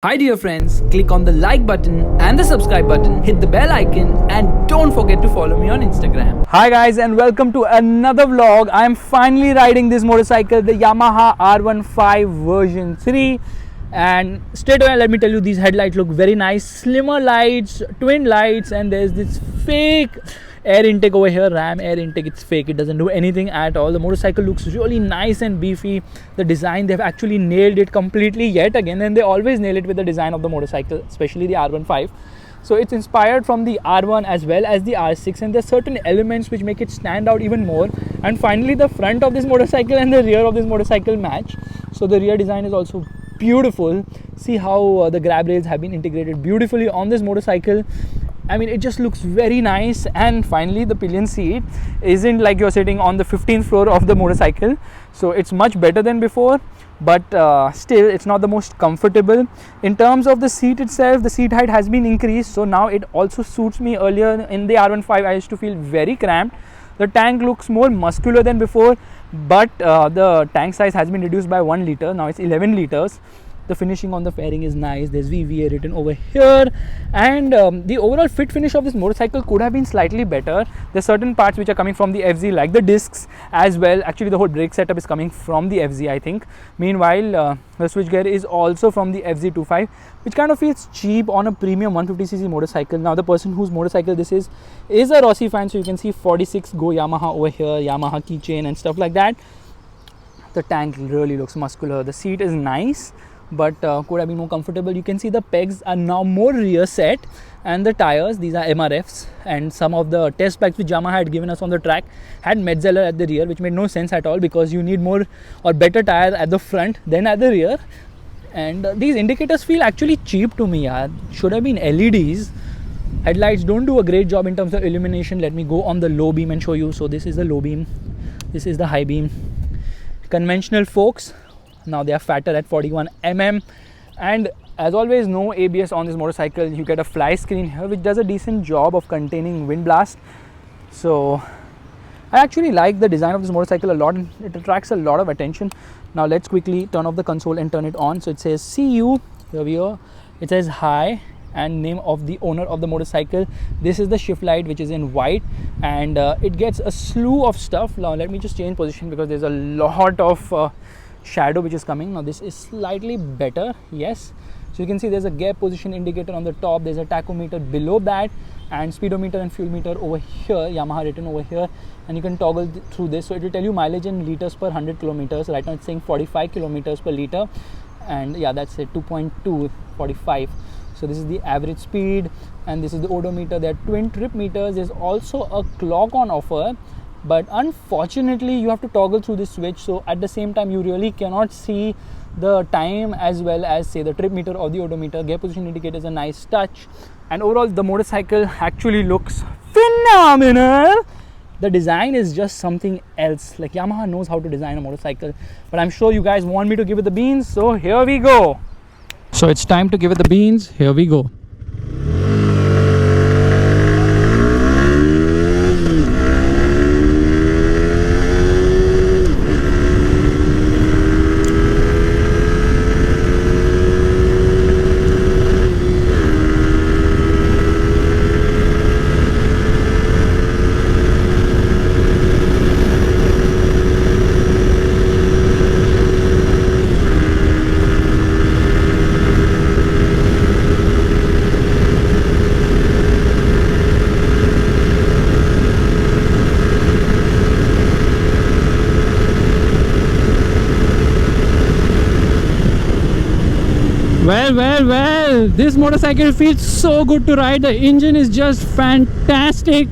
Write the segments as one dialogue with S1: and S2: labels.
S1: Hi dear friends, click on the like button and the subscribe button, hit the bell icon and don't forget to follow me on Instagram. Hi guys and welcome to another vlog. I am finally riding this motorcycle, the Yamaha R15 version 3, and straight away let me tell you, these headlights look very nice, slimmer lights, twin lights, and there's this fake air intake over here, ram air intake. It's fake, it doesn't do anything at all. The motorcycle looks really nice and beefy. The design, they've actually nailed it completely yet again, and they always nail it with the design of the motorcycle, especially the R15. So it's inspired from the R1 as well as the R6, and there's certain elements which make it stand out even more. And finally the front of this motorcycle and the rear of this motorcycle match. So the rear design is also beautiful. See how the grab rails have been integrated beautifully on this motorcycle. I mean, it just looks very nice. And finally the pillion seat isn't like you're sitting on the 15th floor of the motorcycle, so it's much better than before, but still it's not the most comfortable. In terms of the seat itself, the seat height has been increased, so now it also suits me. Earlier in the R15 I used to feel very cramped. The tank looks more muscular than before, but the tank size has been reduced by 1 liter. Now it's 11 liters. The finishing on the fairing is nice. There's VVA written over here, and the overall fit finish of this motorcycle could have been slightly better. There's certain parts which are coming from the FZ, like the discs as well. Actually the whole brake setup is coming from the FZ, I think. Meanwhile the switchgear is also from the FZ25, which kind of feels cheap on a premium 150cc motorcycle. Now the person whose motorcycle this is a Rossi fan, so you can see 46 Go Yamaha over here, Yamaha keychain and stuff like that. The tank really looks muscular. The seat is nice, but could have been more comfortable. You can see the pegs are now more rear set, and the tires, these are MRFs, and some of the test bikes which Yamaha had given us on the track had Metzeler at the rear, which made no sense at all, because you need more or better tire at the front than at the rear. And these indicators feel actually cheap to me. Should have been LEDs. Headlights don't do a great job in terms of illumination. Let me go on the low beam and show you. So this is the low beam, this is the high beam. Conventional forks, now they are fatter at 41 mm, and as always no ABS on this motorcycle. You get a fly screen here which does a decent job of containing wind blast. So I actually like the design of this motorcycle a lot, and it attracts a lot of attention. Now let's quickly turn off the console and turn it on. So it says CU, here we are. It says hi and name of the owner of the motorcycle. This is the shift light which is in white, and it gets a slew of stuff. Now let me just change position because there's a lot of shadow which is coming. Now this is slightly better, yes. So you can see there's a gear position indicator on the top, there's a tachometer below that, and speedometer and fuel meter over here, Yamaha written over here, and you can toggle through this. So it will tell you mileage in liters per 100 kilometers. Right now it's saying 45 kilometers per liter, and yeah, that's it, 2.2 45. So this is the average speed, and this is the odometer. There are twin trip meters. There's also a clock on offer, but unfortunately you have to toggle through this switch, so at the same time you really cannot see the time as well as say the trip meter or the odometer. Gear position indicator is a nice touch, and overall the motorcycle actually looks phenomenal. The design is just something else. Like, Yamaha knows how to design a motorcycle, but I'm sure you guys want me to give it the beans, so here we go. So it's time to give it the beans. Here we go. Well, this motorcycle feels so good to ride. The engine is just fantastic.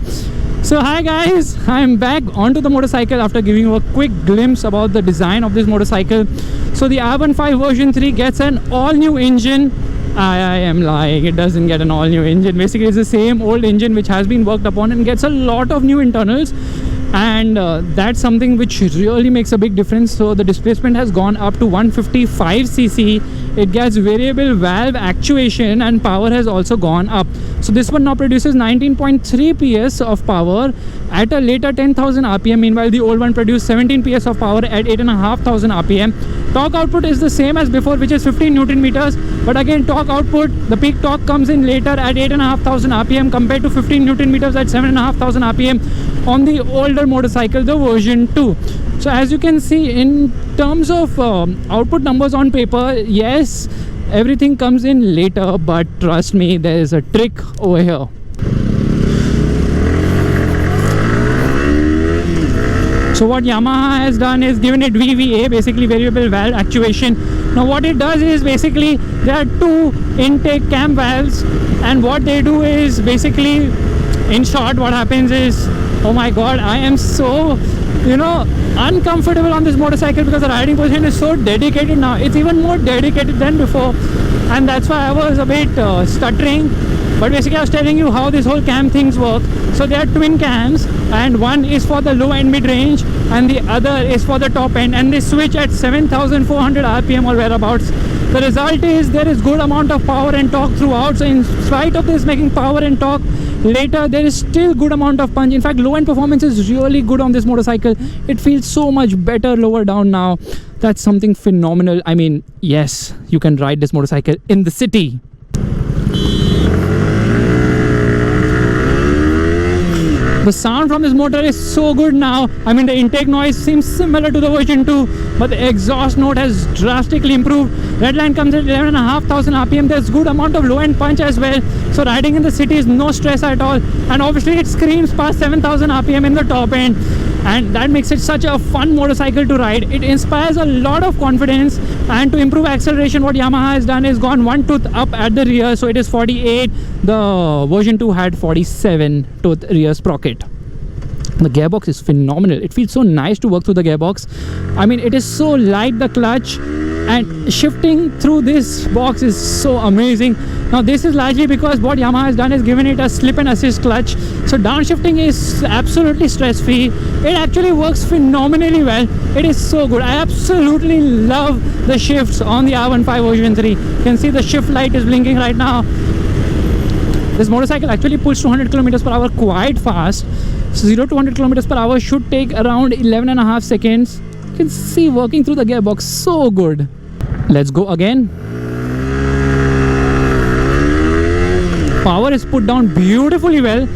S1: So hi guys, I'm back onto the motorcycle after giving you a quick glimpse about the design of this motorcycle. So the R15 version 3 gets an all-new engine. I am lying, it doesn't get an all-new engine. Basically it's the same old engine which has been worked upon, and gets a lot of new internals, and that's something which really makes a big difference. So the displacement has gone up to 155cc, it gets variable valve actuation, and power has also gone up. So this one now produces 19.3 PS of power at a later 10,000 RPM. Meanwhile, the old one produced 17 PS of power at 8,500 RPM. Torque output is the same as before, which is 15 Newton meters. But again, torque output, the peak torque comes in later at 8,500 RPM compared to 15 Newton meters at 7,500 RPM on the older motorcycle, the version 2. So as you can see, in terms of output numbers on paper, yes, everything comes in later, but trust me, there is a trick over here. So what Yamaha has done is given it VVA, basically variable valve actuation. Now what it does is basically there are two intake cam valves, and what they do is basically, in short, what happens is, oh my god, I am so, uncomfortable on this motorcycle because the riding position is so dedicated now. It's even more dedicated than before, and that's why I was a bit stuttering. But basically I was telling you how this whole cam things work. So there are twin cams, and one is for the low and mid range and the other is for the top end, and they switch at 7,400 RPM or whereabouts. The result is there is good amount of power and torque throughout. So in spite of this making power and torque later, there is still good amount of punch. In fact, low end performance is really good on this motorcycle. It feels so much better lower down now. That's something phenomenal. I mean, yes, you can ride this motorcycle in the city. The sound from this motor is so good now. I mean, the intake noise seems similar to the version 2, but the exhaust note has drastically improved. Redline comes at 11,500 RPM. There's good amount of low end punch as well. So riding in the city is no stress at all. And obviously it screams past 7,000 RPM in the top end. And that makes it such a fun motorcycle to ride. It inspires a lot of confidence. And to improve acceleration, what Yamaha has done is gone one tooth up at the rear. So it is 48. The version 2 had 47 tooth rear sprocket. The gearbox is phenomenal. It feels so nice to work through the gearbox. I mean, it is so light, the clutch, and shifting through this box is so amazing. Now this is largely because what Yamaha has done is given it a slip and assist clutch. So downshifting is absolutely stress free. It actually works phenomenally well. It is so good. I absolutely love the shifts on the R15 version 3. You can see the shift light is blinking right now. This motorcycle actually pulls 200 kilometers per hour quite fast. So 0 to 100 kilometers per hour should take around 11.5 seconds. You can see working through the gearbox, so good. Let's go again. Power is put down beautifully well.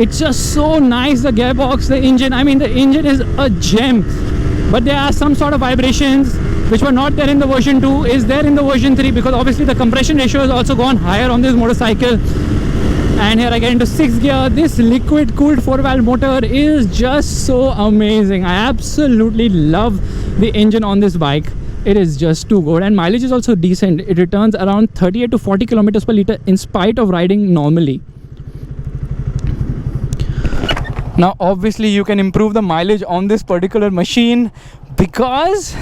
S1: It's just so nice, the gearbox, the engine. I mean, the engine is a gem. But there are some sort of vibrations which were not there in the version 2, is there in the version 3, because obviously the compression ratio has also gone higher on this motorcycle. And here I get into 6th gear. This liquid cooled 4-valve motor is just so amazing. I absolutely love the engine on this bike. It is just too good, and mileage is also decent. It returns around 38 to 40 kilometers per liter in spite of riding normally. Now obviously you can improve the mileage on this particular machine, because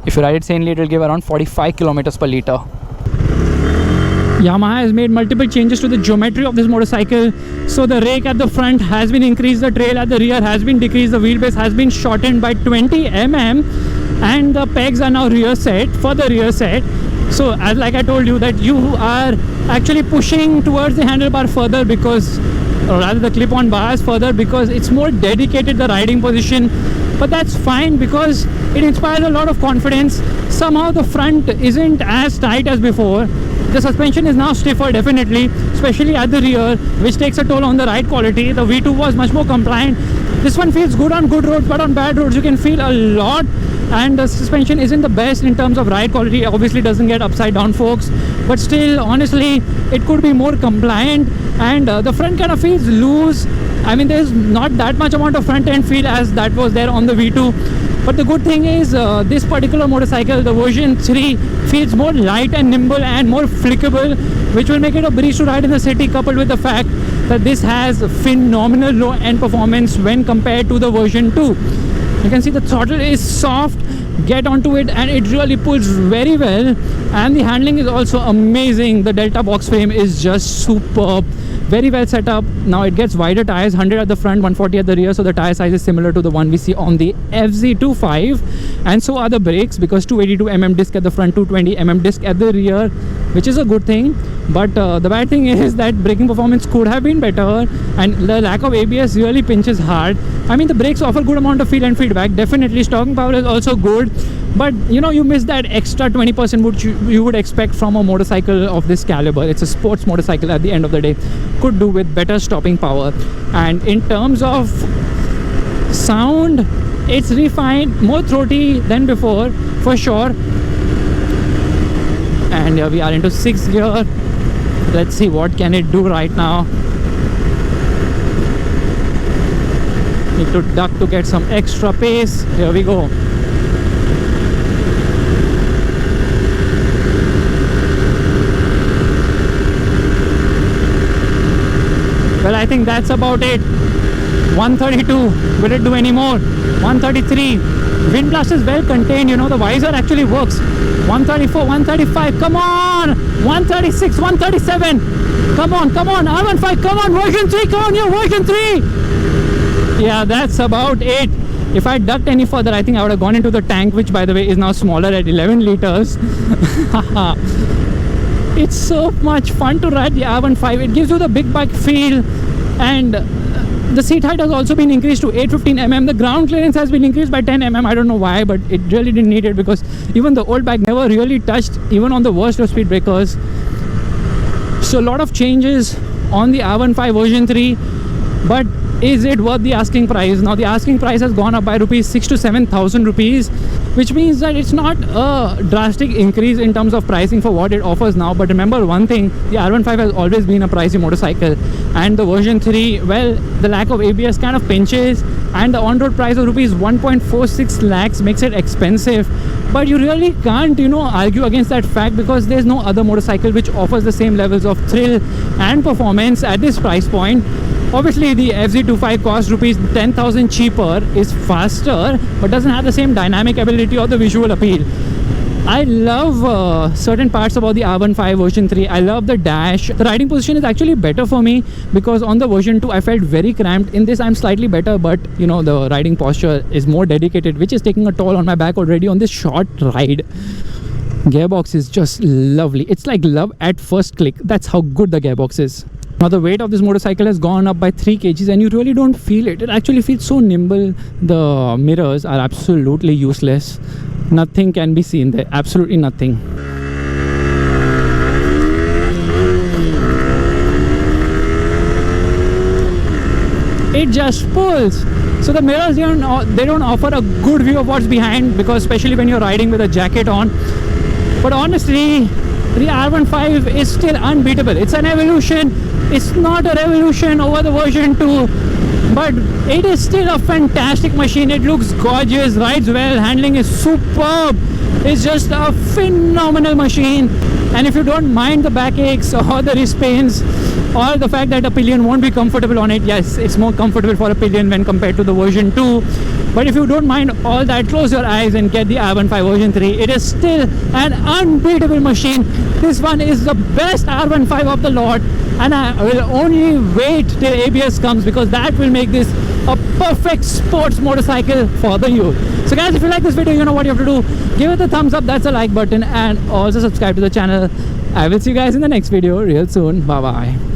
S1: if you ride it sanely, it will give around 45 kilometers per liter. Yamaha has made multiple changes to the geometry of this motorcycle. So the rake at the front has been increased, the trail at the rear has been decreased, the wheelbase has been shortened by 20 mm, and the pegs are now rear set for the rear set. So as like I told you, that you are actually pushing towards the handlebar further, because, or rather the clip-on bars further, because it's more dedicated, the riding position. But that's fine because it inspires a lot of confidence. Somehow the front isn't as tight as before. The suspension is now stiffer, definitely, especially at the rear, which takes a toll on the ride quality. The V2 was much more compliant. This one feels good on good roads, but on bad roads you can feel a lot. And the suspension isn't the best in terms of ride quality. It obviously doesn't get upside down forks, but still, honestly, it could be more compliant. And the front kind of feels loose. I mean, there's not that much amount of front end feel as that was there on the V2. But the good thing is, this particular motorcycle, the version 3, feels more light and nimble and more flickable, which will make it a breeze to ride in the city, coupled with the fact that this has phenomenal low end performance when compared to the version 2. You can see the throttle is soft, get onto it, and it really pulls very well. and the handling is also amazing. The Delta box frame is just superb, very well set up. Now it gets wider tires, 100 at the front, 140 at the rear, so the tire size is similar to the one we see on the FZ25, and so are the brakes, because 282mm disc at the front, 220mm disc at the rear, which is a good thing. But the bad thing is that braking performance could have been better, and the lack of ABS really pinches hard. I mean, the brakes offer good amount of feel and feedback, definitely. Stopping power is also good, but you know, you miss that extra 20% which you would expect from a motorcycle of this caliber. It's a sports motorcycle at the end of the day. Could do with better stopping power. And in terms of sound, it's refined, more throaty than before for sure. And we are into 6th gear. Let's see what can it do right now. Need to duck to get some extra pace. Here we go. Well, I think that's about it. 132. Will it do any more? 133. Wind blast is well contained, you know, the visor actually works. 134, 135, come on! 136, 137. Come on, R15, come on, version 3, come on, your version 3. Yeah, that's about it. If I ducked any further, I think I would have gone into the tank, which by the way is now smaller at 11 liters. It's so much fun to ride the R15. It gives you the big bike feel, and the seat height has also been increased to 815mm. The ground clearance has been increased by 10mm. I don't know why, but it really didn't need it, because even the old bike never really touched, even on the worst of speed breakers. So a lot of changes on the R15 version 3, but is it worth the asking price? Now the asking price has gone up by rupees 6,000 to 7,000 rupees, which means that it's not a drastic increase in terms of pricing for what it offers now. But remember one thing, the R15 has always been a pricey motorcycle, and the version 3, well, the lack of ABS kind of pinches, and the on-road price of rupees 1.46 lakhs makes it expensive. But you really can't, you know, argue against that fact, because there's no other motorcycle which offers the same levels of thrill and performance at this price point. Obviously the FZ25 costs rupees 10,000 cheaper, is faster, but doesn't have the same dynamic ability or the visual appeal. I love certain parts about the R15 version 3. I love the dash. The riding position is actually better for me, because on the version 2 I felt very cramped. In this I'm slightly better, but you know, the riding posture is more dedicated, which is taking a toll on my back already on this short ride. Gearbox is just lovely. It's like love at first click. That's how good the gearbox is. Now the weight of this motorcycle has gone up by 3 kgs, and you really don't feel it. It actually feels so nimble. The mirrors are absolutely useless. Nothing can be seen there. Absolutely nothing. It just pulls. So the mirrors, they don't offer a good view of what's behind, because especially when you're riding with a jacket on. But honestly, the R15 is still unbeatable. It's an evolution. It's not a revolution over the version 2, but it is still a fantastic machine. It looks gorgeous, rides well, handling is superb. It's just a phenomenal machine. And if you don't mind the backaches or the wrist pains or the fact that a pillion won't be comfortable on it, yes, it's more comfortable for a pillion when compared to the version 2. But if you don't mind all that, close your eyes and get the R15 version 3. It is still an unbeatable machine. This one is the best R15 of the lot, and I will only wait till ABS comes, because that will make this a perfect sports motorcycle for the youth. So guys, if you like this video, you know what you have to do. Give it a thumbs up, that's a like button, and also subscribe to the channel. I will see you guys in the next video real soon. Bye bye.